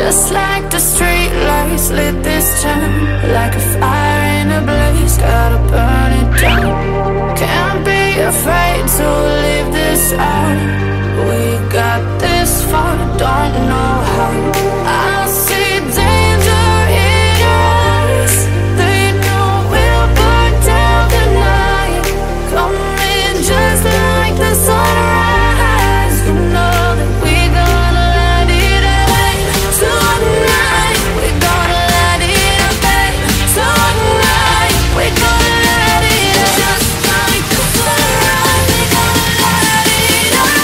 Just like the street lights lit this town, like a fire in a blaze, gotta burn it down. Can't be afraid to leave this out. We got this far, don't know how. I see danger in your eyes. They know we'll burn down the night. Coming just like the sunrise. You know that we gonna let it out. Tonight, we gonna let it out. Tonight, we gonna let it out. Just like the sunrise, we gonna let it out.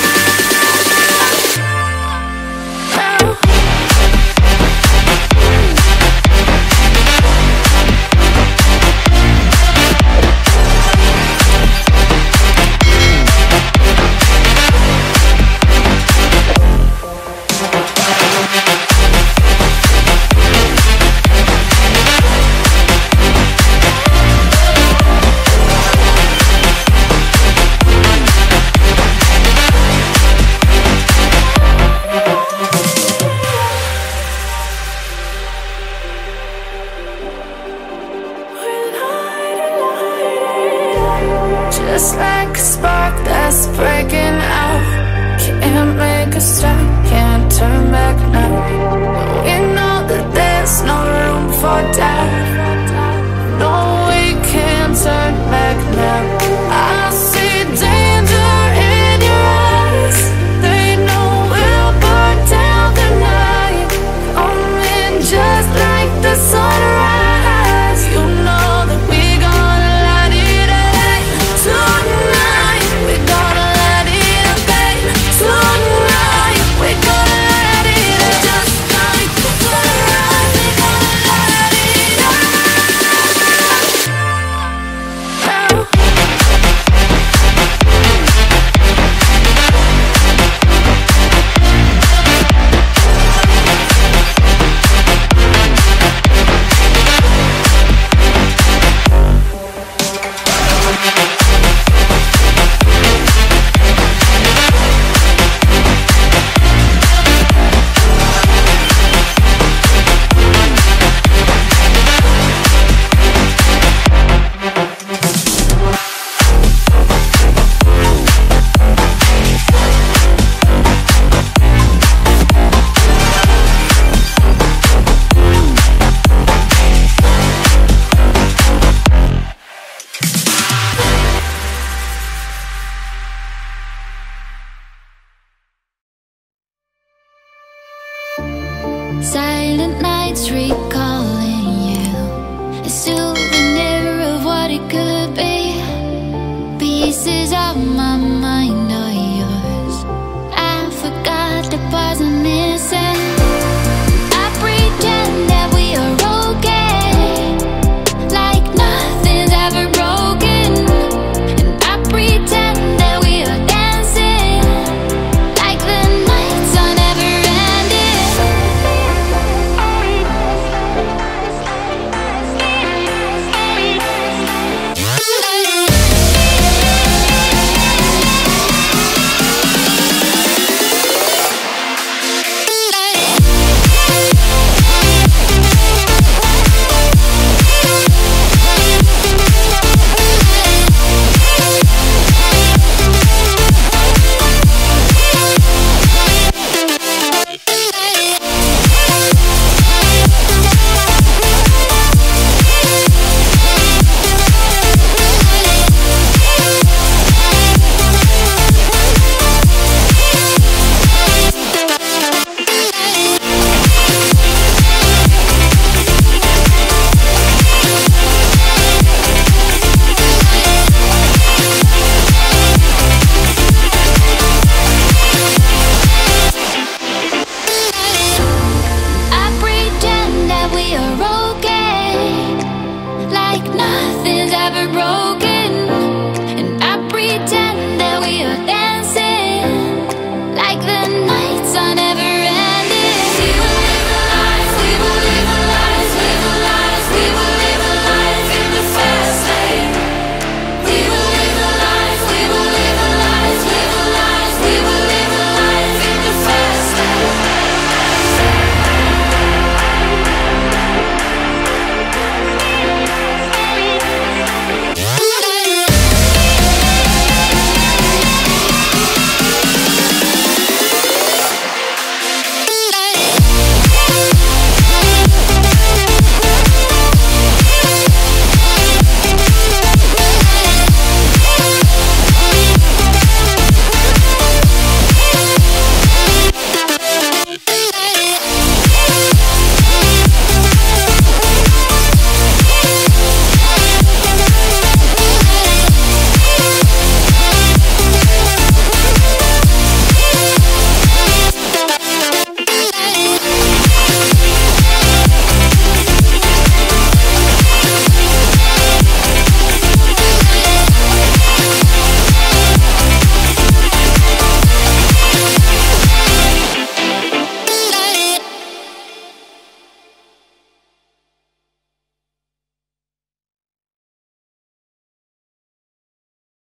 Just like a spark that's breaking out. Can't make a stop, can't turn back now. We know that there's no room for doubt.